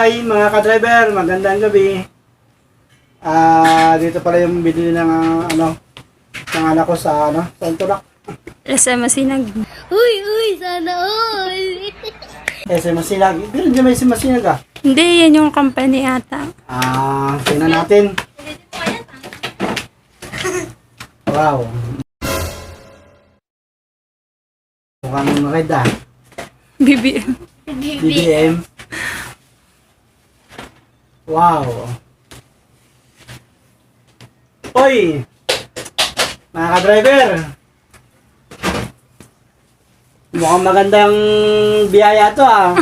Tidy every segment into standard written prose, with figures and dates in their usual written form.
Hi mga ka-driver, magandang gabi. Dito pala yung binili ng ng anak ko sa sa Intulak. SM Masinag. Uy, sana all. SM Masinag. Pero hindi may SM Masinag ah. Hindi, yan yung company ata. Tingnan natin. Wow. Mukhang red ah. BBM. BBM. Wow. Oy! Mga ka-driver! Mukhang magandang biyaya to ah.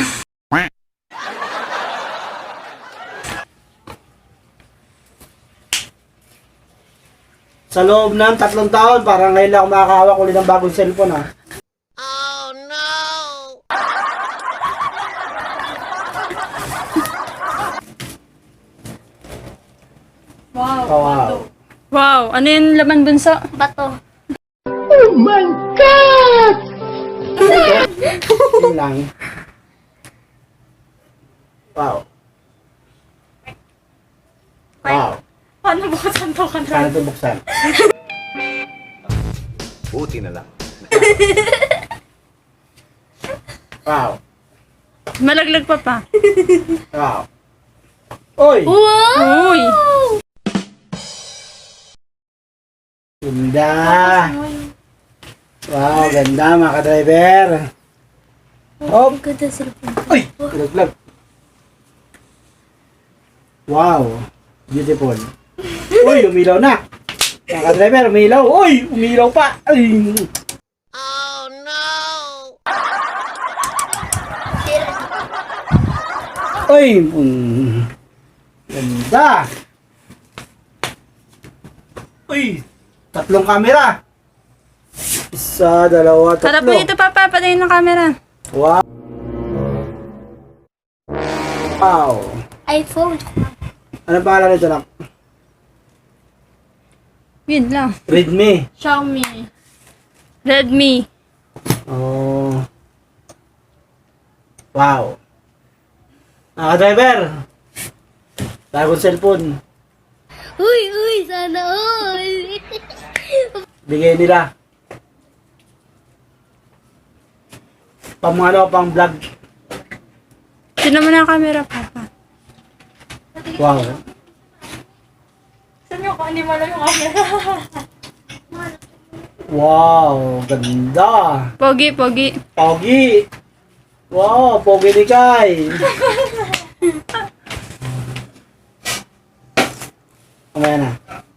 Sa loob ng 3 taon, parang ngayon lang ako makakahawak ulit ng bagong cellphone ah. Wow. Oh, wow. Wow, ano yung laman bunso? Bato. Yun lang. Wow. Wow. Paano buksan to ka Paano ito buksan? Buti na lang. Wow. Malaglag pa. Wow. Oy! Uy! Ganda! Wow, ganda mga ka-driver. Oh! Ganda cellphone. Uy! Laglag. Wow! Beautiful. Uy, umilaw na! Mga ka-driver, umilaw! Uy! Umilaw pa! Ay! Uy! Ganda! Uy! 3 kamera! Isa, dalawa, Tara po tatlo. dito, Papa. Patayin ng camera. Wow! Wow! iPhone. Anong pangalan nito nak? Yun lang. Redmi. Xiaomi. Redmi. Oh. Wow. Driver. Bagong cellphone. Uy, sana all. Bigay nila. Pang pang vlog. Sino mo na ang camera, Papa? Wow. Saan yung hindi mo alam yung camera? Wow. Ganda. Pogi. Pogi. Wow. Pogi ni Kai. Mamaya na.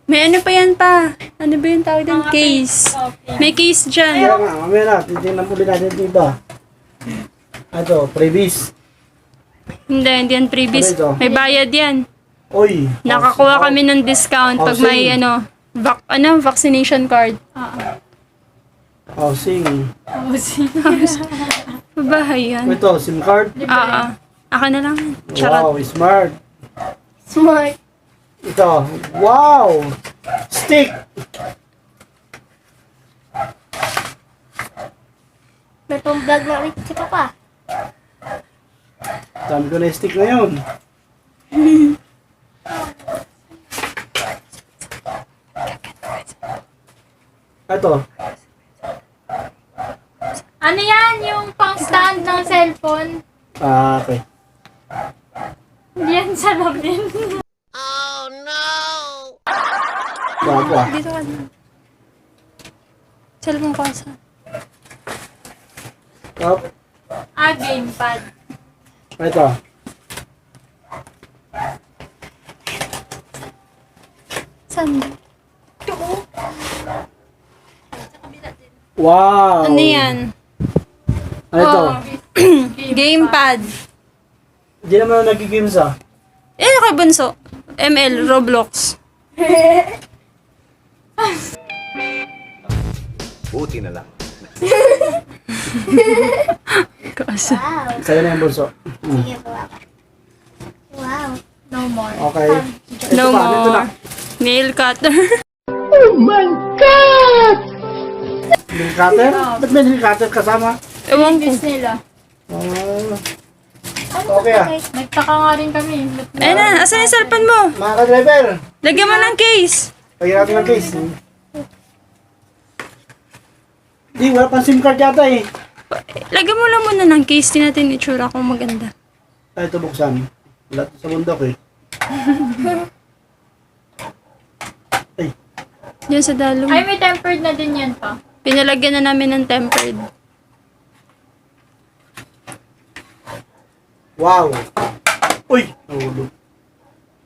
May ano pa yan pa? Ano ba yung tawag din? Case. May case dyan. Kaya nga. Mamaya na. Titignan muli natin ito iba. Ito. Previs. Hindi yan previous. Ano ito? May bayad yan. Uy. Nakakuha kami ng discount pag may Housing. vaccination card. Housing. Bahay yan. Ito. SIM card. Ako na lang. Wow. Charot. Smart. Smart. Ito. Wow! Stick! May pang-vlog na rin si Papa. Dami ko na yung stick na yun. Ito. Ano yan? Yung pang-stand ng cellphone? Okay. Hindi yan salamin. Bago ah. Dito ka na. Cellphone ko asa. Top. Gamepad. Ito. Saan? Wow! Ano yan? Ano ito? Gamepad. Hindi naman ako nag-games ah. Eh, kay Bunso. ML, Roblox. Buti na lang. Kaasa. Wow. Sa'yo na yung bulso. Sige po, Papa. Wow. No more. Okay. Ito No pa, ito na. more. Nail cutter. Nail cutter? Ba't may nail cutter kasama? Ewan ko. Nila. Oh. Okay ah. Nagtaka nga rin kami. Ayun na, asan yung cellphone mo? Mga ka-driver, Lagyan mo ng case. pagyan natin ng case. Di, wala pang SIM card yata eh. Lagyan mo lang muna ng case. Tingnan natin yung itsura kung maganda. Ay, ito buksan. Wala to sa bundok eh. Ay, Diyan sa dalong. Ay, may tempered na din yan pa. Pinalagyan na namin ng tempered. wow. Uy, nahulog.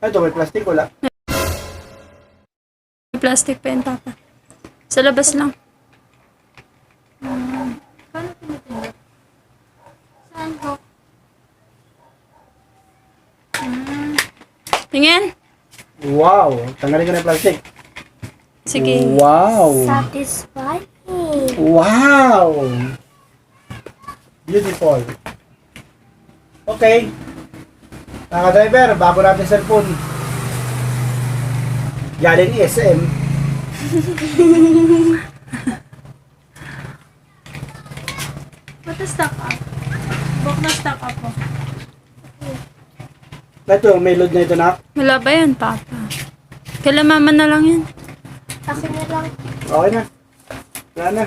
Ay, ito may plastic, wala. May plastic pa yun, Papa. Sa labas lang. Paano pinatindot? Saan ho? Tingin. Wow, tanggalin ko na yung plastic. Sige. Wow. Satisfying. Wow! Beautiful. Okay. Mga driver, bago natin cellphone. Galing SM. Ba't na-stock up? Bak na-stock up mo. Ito, may load na ito na. Wala ba yan, Papa? Kala mama na lang yan. Akin na lang. Okay na. Wala na.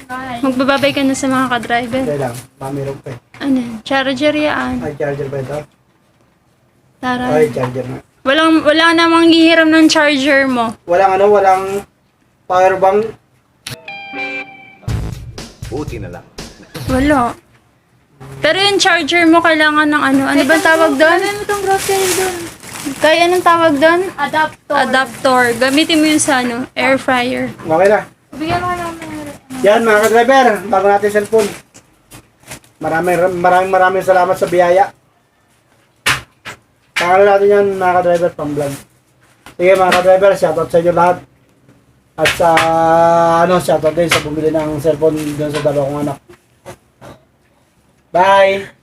Bye. Magbababay ka na sa mga ka-driver. Okay lang. Mamirong pa eh. Ano yan? Charger yan. Ay, charger ba ito? Tara. Ay, charger na. Wala namang hihiram ng charger mo. Walang power bank. Buti na lang. Wala. Pero yung charger mo kailangan ng ano. Ano ba tawag doon? Ano mo itong grocery doon? Kaya anong tawag doon? Adapter. Adapter. Gamitin mo yun sa ano, air fryer. Okay na. Bigyan mo namin. Yan mga ka-driver, bago natin cellphone. Maraming salamat sa biyaya. Pangalan natin yan mga ka-driver, pang-vlog. Sige mga ka-driver, shoutout sa inyo lahat. At sa shoutout din sa bumili ng cellphone doon sa dalawa kong anak. Bye!